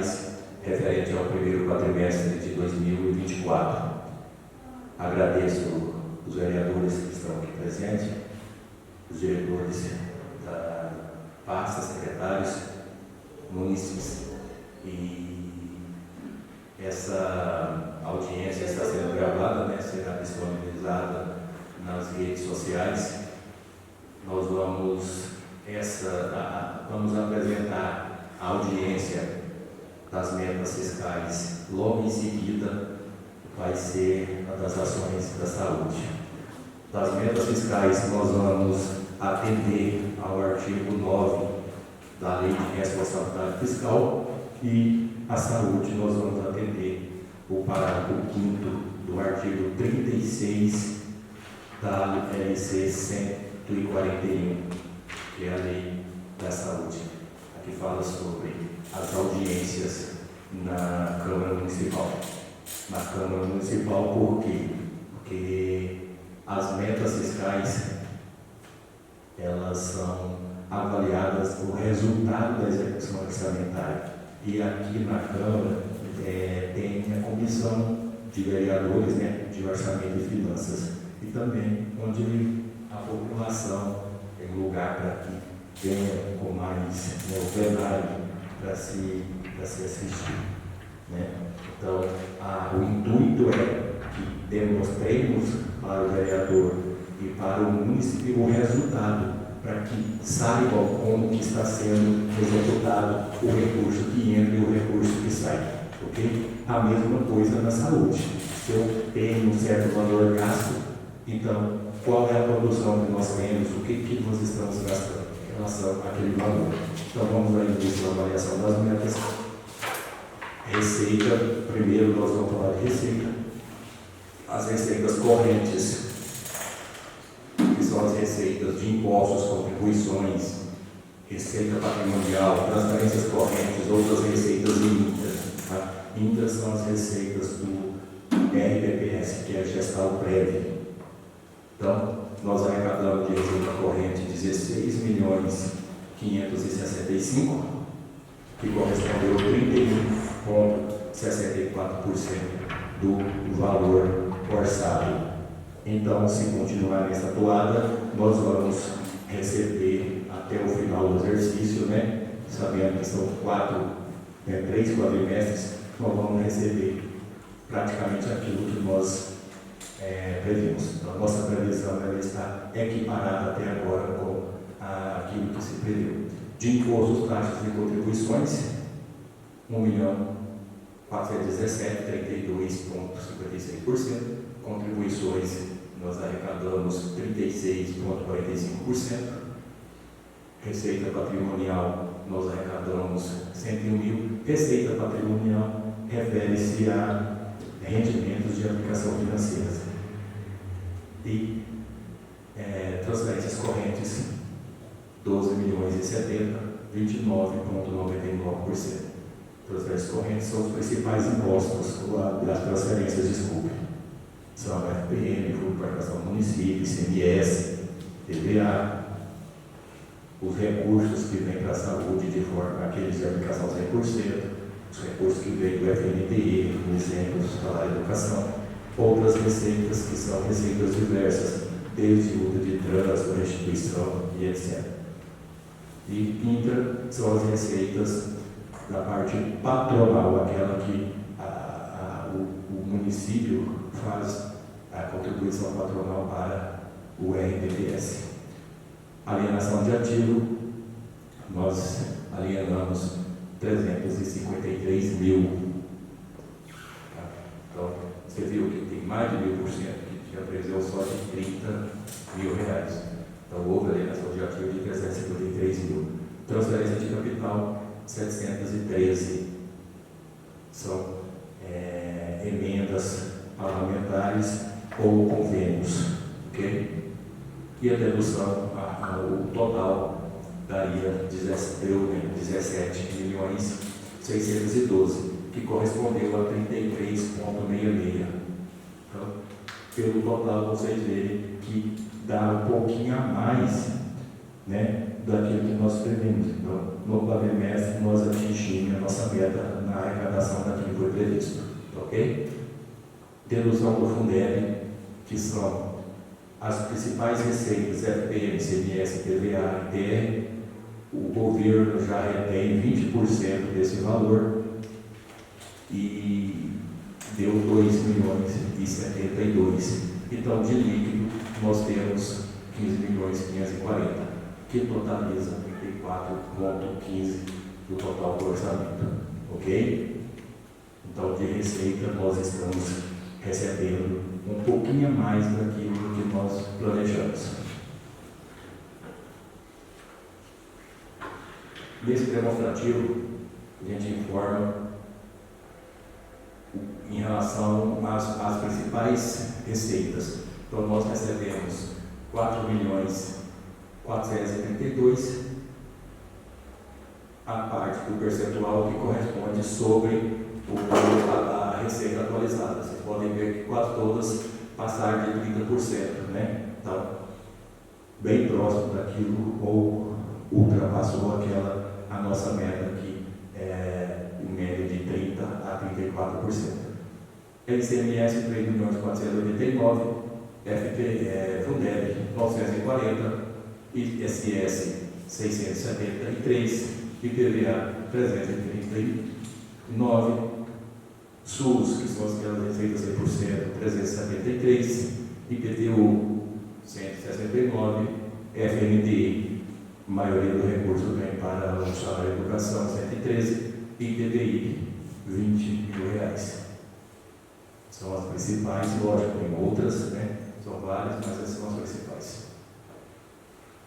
fiscais referente ao primeiro quadrimestre de 2024. Agradeço os vereadores que estão aqui presentes, os diretores da pasta, secretários, munícipes, e essa audiência está sendo gravada, né, será disponibilizada nas redes sociais. Nós vamos apresentar a audiência das metas fiscais. Logo em seguida vai ser a das ações da saúde. Das metas fiscais nós vamos atender ao artigo 9 da Lei de Responsabilidade Fiscal, e a saúde nós vamos atender o parágrafo 5º do artigo 36 da LC 141, que é a Lei da Saúde, que fala sobre as audiências na Câmara Municipal. Na Câmara Municipal, por quê? Porque as metas fiscais, elas são avaliadas o resultado da execução orçamentária. E aqui na Câmara tem a comissão de vereadores, né, de orçamento e finanças, e também onde a população tem lugar para que venha com mais o plenário para se assistir, né? Então, o intuito é que demonstremos para o vereador e para o município o resultado, para que saibam como que está sendo executado o recurso que entra e o recurso que sai, ok? A mesma coisa na saúde. Se eu tenho um certo valor gasto, então, qual é a produção que nós temos, o que nós estamos gastando em relação àquele valor. Então, vamos ao início da avaliação das metas. Receita, primeiro nós vamos falar de receita. As receitas correntes, que são as receitas de impostos, contribuições, receita patrimonial, transferências correntes, outras receitas e INTRA. Tá? INTRA são as receitas do RPPS, que é a Gestal Prévia. Então, nós arrecadamos de receita corrente 16.565.000, que correspondeu a 31,64% do valor orçado. Então, se continuar nessa toada, nós vamos receber até o final do exercício, né? Sabendo que são 3 quadrimestres, nós vamos receber praticamente aquilo que nós previmos. Então, a nossa previsão ela está equiparada até agora com aquilo que se previu. De impostos, taxas e contribuições, 1.417.32,56%. Contribuições, nós arrecadamos 36,45%. Receita patrimonial, nós arrecadamos 101.000. Receita patrimonial refere-se a rendimentos de aplicação financeira. E transferências correntes, 12.070.000, 29,99%. Transferências correntes são os principais impostos, as transferências, desculpe. São a FPM, Fundo de Participação do Município, ICMS, TVA, os recursos que vêm para a saúde de forma aqueles de aplicação 100%, os recursos que vêm do FNDE, por exemplo, salário de educação, outras receitas que são receitas diversas, desde multa de trânsito, restituição e etc. E INTRA são as receitas da parte patronal, aquela que o município faz a contribuição patronal para o RPPS. Alienação de ativo, nós alienamos 353.000. Então, você viu que tem mais de 1.000%, que já previsou só de R$30.000. Então, houve alienação de ativo de 353.000. Transferência de capital, 713. São emendas parlamentares ou convênios, ok? E a dedução, o total daria 17.612.000, que correspondeu a 33,66. Então, pelo total, vocês verem que dá um pouquinho a mais, né, daquilo que nós previmos. Então, no quadrimestre, nós atingimos a nossa meta na arrecadação daquilo que foi previsto. Ok? Dedução do Fundeb, que são as principais receitas FPM, CMS, PVA e ITR. O governo já retém 20% desse valor e deu 2.072.000. Então, de líquido, nós temos 15.540.000, que totaliza 34,15% do total do orçamento. Ok? Então, de receita, nós estamos recebendo um pouquinho a mais daquilo que nós planejamos. Nesse demonstrativo, a gente informa em relação às principais receitas. Então, nós recebemos 4.432.000, a parte do percentual que corresponde sobre a receita atualizada. Vocês podem ver que quase todas passaram de 30%, né? Então, bem próximo daquilo ou ultrapassou a nossa meta aqui, em média de 30% a 34%. ICMS 3.489.000, Fundeb 940, ISS 673, IPVA 339, SUS, que são aquelas receitas 100%, 373, IPTU 169, FNDI, maioria do recurso vem para o salário de educação, 113, e IPDI, R$20.000. São as principais, lógico, tem outras, né? São várias, mas essas são as principais.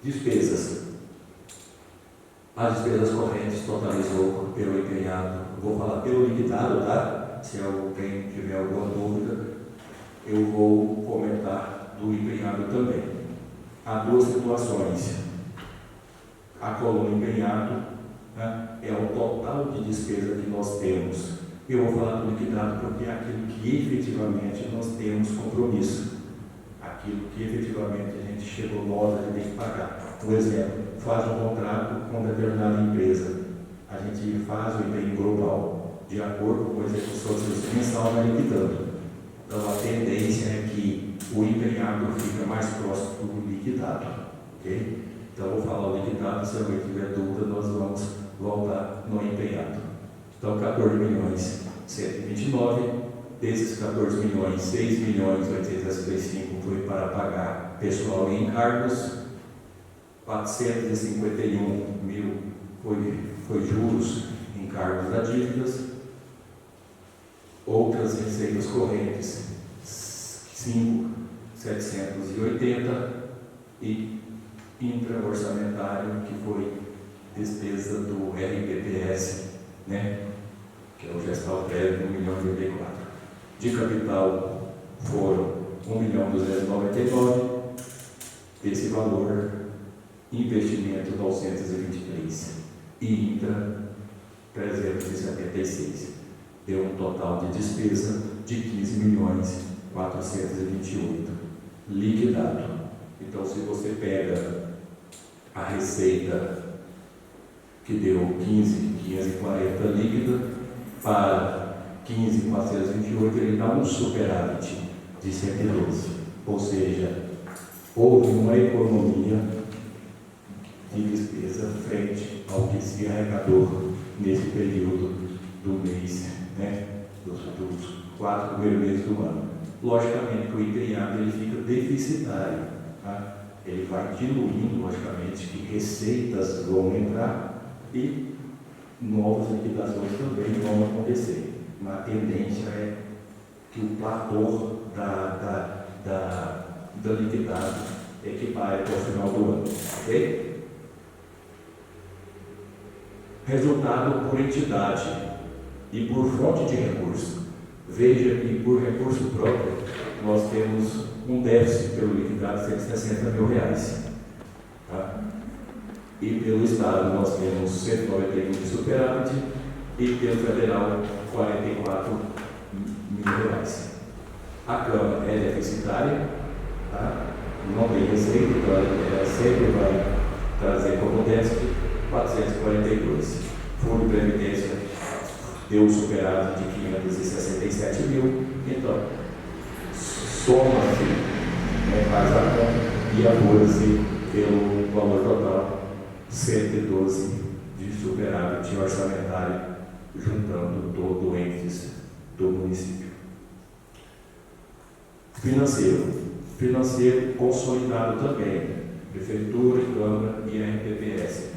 Despesas. As despesas correntes totalizou pelo empenhado, vou falar pelo liquidado, tá? Se alguém tiver alguma dúvida, eu vou comentar do empenhado também. Há duas situações. A coluna empenhado, né, é o total de despesa que nós temos. Eu vou falar do liquidado porque é aquilo que efetivamente nós temos compromisso. Aquilo que efetivamente a gente chegou na hora de ter que pagar. Por exemplo, faz um contrato com determinada empresa. A gente faz o empenho global de acordo com a execução mensal na liquidando. Então a tendência é que o empenhado fica mais próximo do liquidado. Ok? Então eu vou falar o liquidado, se alguém tiver dúvida, nós vamos voltar no empenhado. Então 14.129.000, desses 14.000.000, 6.835.000 foi para pagar pessoal e encargos, 451.000 foi juros, encargos da dívidas, outras receitas correntes 5.780 e intra-orçamentário, que foi despesa do RPPS, né? Que é o gestal prévio, 1.084. De capital foram 1.299.000, desse valor, investimento 923 e intra 376. Deu um total de despesa de 15.428 liquidado. Então, se você pega a receita que deu 15.540 líquida para 15.428, ele dá um superávit de 112. Ou seja, houve uma economia de despesa frente ao que se arrecadou nesse período do mês, né, dos 4 primeiros meses do ano. Logicamente que o empenhado ele fica deficitário, tá? Ele vai diluindo, logicamente, que receitas vão entrar e novas liquidações também vão acontecer. Uma tendência é que o platô da liquidado equipare até o final do ano. Ok? Resultado por entidade e por fonte de recurso. Veja que por recurso próprio nós temos um déficit pelo liquidado de R$160.000. Tá? E pelo Estado nós temos 191 de superávit e pelo Federal R$44.000. A Câmara é deficitária, tá? Não tem receita, então ela sempre vai trazer como déficit 442. Fundo de Previdência deu um superávit de 567 mil, então soma-se, faz a conta e apura-se pelo valor total 112 de superávit orçamentário, juntando todo o índice do município. Financeiro consolidado também, Prefeitura, Câmara e RPPS.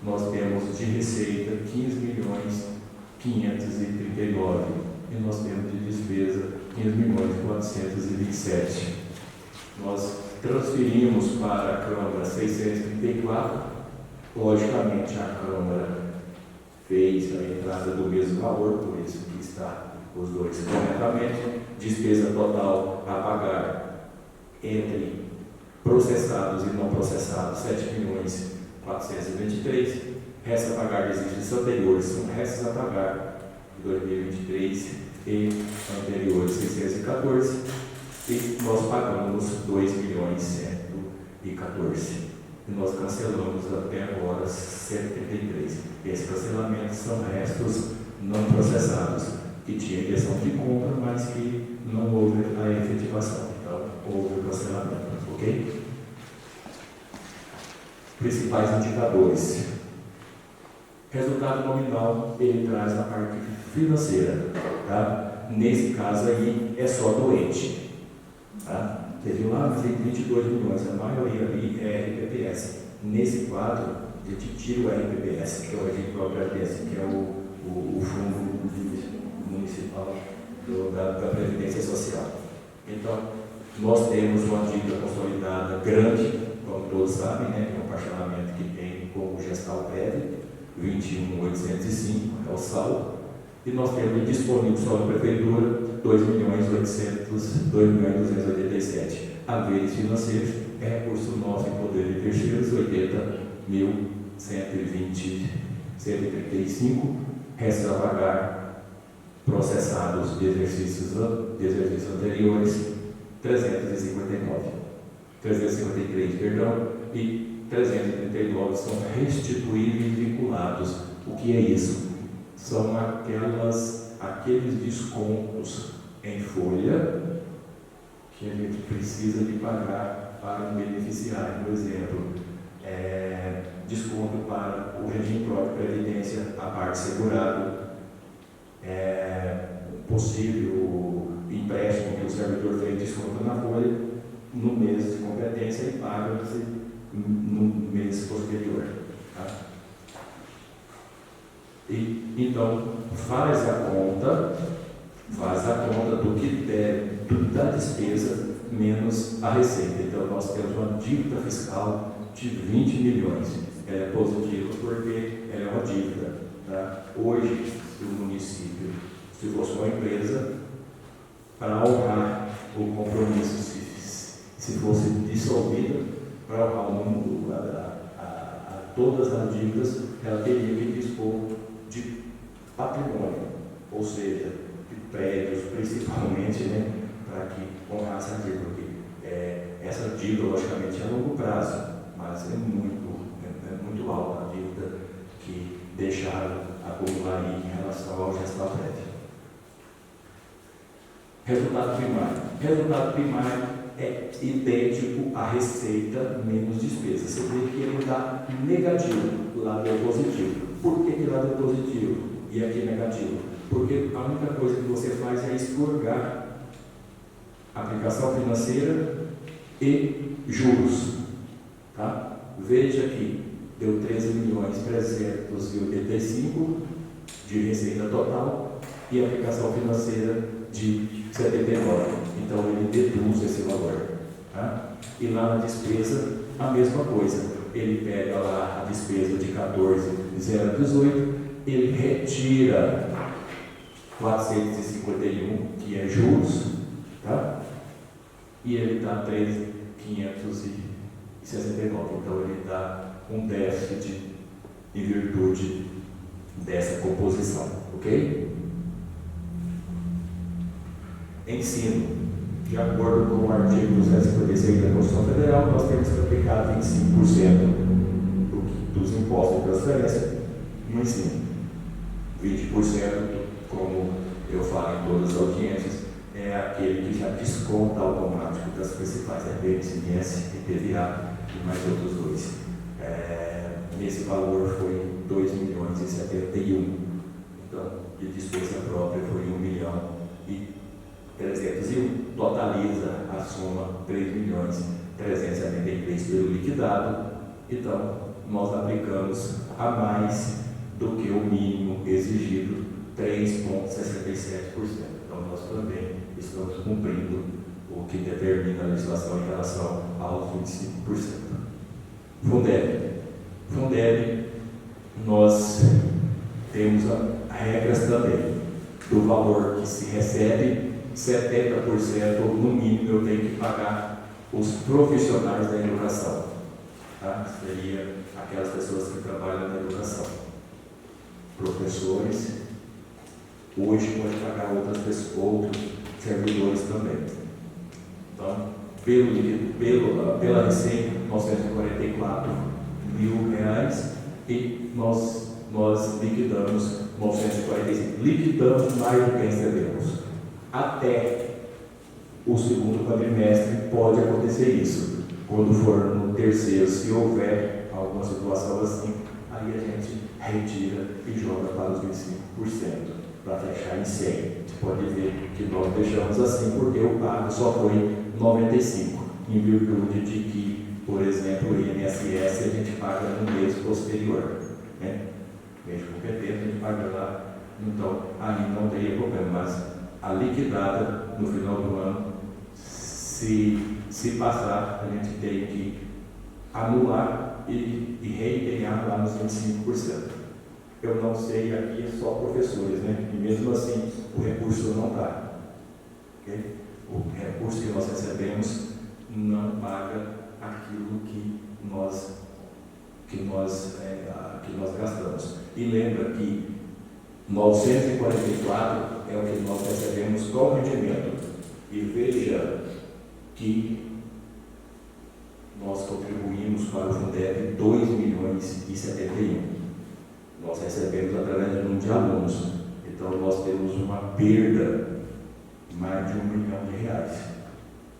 Nós temos de receita 15.539 e nós temos de despesa 15.427. Nós transferimos para a Câmara 634, logicamente a Câmara fez a entrada do mesmo valor, por isso que está os dois corretamente. Despesa total a pagar entre processados e não processados 7.423, resta a pagar de exercícios anteriores, são restos a pagar de 2023 e anteriores 614, e nós pagamos 2.114 e nós cancelamos até agora 133. Esses cancelamentos são restos não processados, que tinha questão de compra, mas que não houve a efetivação, então houve o cancelamento, ok? Principais indicadores. Resultado nominal, ele traz a parte financeira, tá? Nesse caso aí é só doente, tá? Teve lá 22 milhões, a maioria ali é RPPS. Nesse quadro, a gente tira o RPPS, que é o regime próprio, que é o fundo municipal da Previdência Social. Então, nós temos uma dívida consolidada grande, como todos sabem, né? É um parcelamento que tem como Gestal Prev, 21.805 é o saldo, e nós temos disponível só na Prefeitura 2.287. Haveres financeiros, recurso nosso em poder de terceiros, 80.135, resta a pagar processados de exercícios anteriores, 353, e 339 são restituídos e vinculados. O que é isso? São aqueles descontos em folha que a gente precisa de pagar para um beneficiário. Por exemplo, desconto para o regime próprio de previdência, a parte segurada, possível empréstimo que o servidor fez desconto na folha no mês de competência e paga-se no mês posterior. Tá? E, então, faz a conta do que deve, da despesa menos a receita. Então, nós temos uma dívida fiscal de 20 milhões. Ela é positiva porque ela é uma dívida. Tá? Hoje, o município, se fosse uma empresa, para honrar o compromisso, se fosse dissolvida, para honrar todas as dívidas, ela teria que dispor de patrimônio, ou seja, de prédios, principalmente, né, para que honrasse a dívida, porque essa dívida, logicamente, é a longo prazo, mas é muito alta a dívida que deixaram acumular em relação ao Gestal Prev. Resultado primário é idêntico à receita menos despesa. Você vê que ele está negativo, o lado é positivo. Por que o lado é positivo e aqui negativo? Porque a única coisa que você faz é expurgar aplicação financeira e juros. Tá? Veja aqui, deu 13.385 de receita total e aplicação financeira de 79. Então ele deduz esse valor. Tá? E lá na despesa, a mesma coisa. Ele pega lá a despesa de 14.018, ele retira 451, que é juros, tá? E ele dá 13.569. Então ele dá um déficit em virtude dessa composição, ok? Ensino. De acordo com o artigo 256 da Constituição Federal, nós temos que aplicar 25% do dos impostos de transferência no ensino. 20%, como eu falo em todas as audiências, é aquele que já desconta automático das principais RBs, INSS, IPVA e mais outros dois. Nesse valor foi 2.071.000. Então, de despesa própria foi 1.301.000, totaliza a soma 3.373.000 pelo liquidado. Então, nós aplicamos a mais do que o mínimo exigido, 3,67%. Então, nós também estamos cumprindo o que determina a legislação em relação aos 25%. Fundeb, nós temos regras também do valor que se recebe, 70% no mínimo eu tenho que pagar os profissionais da educação, tá? Seria aquelas pessoas que trabalham na educação, professores. Hoje pode pagar outras pessoas, outros servidores também. Então, pela receita, nós temos R$944.000 e nós liquidamos 945. Liquidamos mais do que recebemos. Até o segundo quadrimestre pode acontecer isso. Quando for no terceiro, se houver alguma situação assim, aí a gente retira e joga para os 25%, para fechar em 100. Você pode ver que nós deixamos assim porque o pago só foi 95, em virtude de que, por exemplo, o INSS a gente paga no mês posterior, né? Mês competente a gente paga lá, então aí não teria problema, mas a liquidada no final do ano, se passar, a gente tem que anular e reempenhar lá nos 25%. Eu não sei, aqui é só professores, né? E mesmo assim o recurso não está. Okay? O recurso que nós recebemos não paga aquilo que nós gastamos. E lembra que 944 é o que nós recebemos com rendimento. E veja que nós contribuímos para o Fundeb 2.071.000. Nós recebemos através do número de alunos. Então nós temos uma perda mais de R$1 milhão.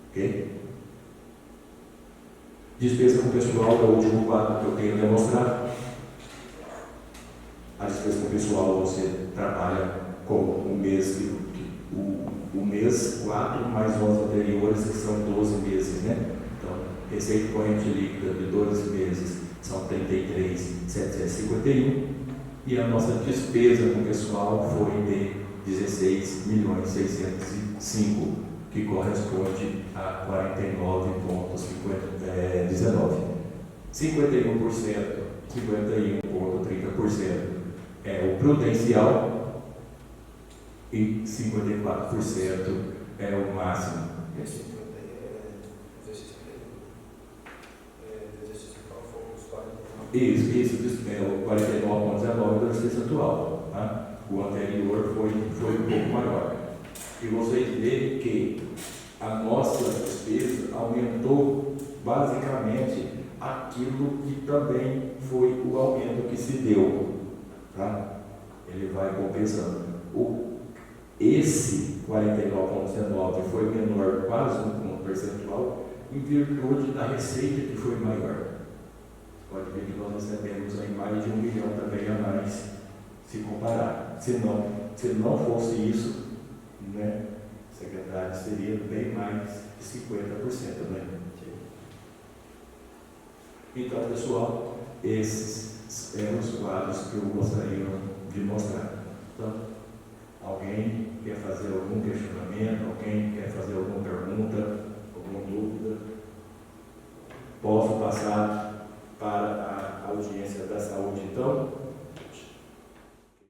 Ok? Despesa com pessoal é o último quadro que eu tenho a demonstrar. A despesa com pessoal você trabalha com o mês, o mês 4 mais 11 anteriores, que são 12 meses, né? Então, receita corrente líquida de 12 meses são 33.751 e a nossa despesa com pessoal foi de 16.605, que corresponde a 49,19. 51%, 51,30% é o prudencial e 54% é o máximo. Isso é o 49,19 da despesa atual. Tá? O anterior foi um pouco maior. E vocês veem que a nossa despesa aumentou basicamente aquilo que também foi o aumento que se deu. Tá? Ele vai compensando. Esse 49,19 foi menor, quase um ponto percentual, em virtude da receita que foi maior. Pode ver que nós recebemos aí mais de R$1 milhão também a mais, se comparar. Se não fosse isso, né, secretário, seria bem mais de 50%, né? Então, pessoal, esses eram os quadros que eu gostaria de mostrar. Então, alguém quer fazer algum questionamento? Alguém quer fazer alguma pergunta? Alguma dúvida? Posso passar para a audiência da saúde, então?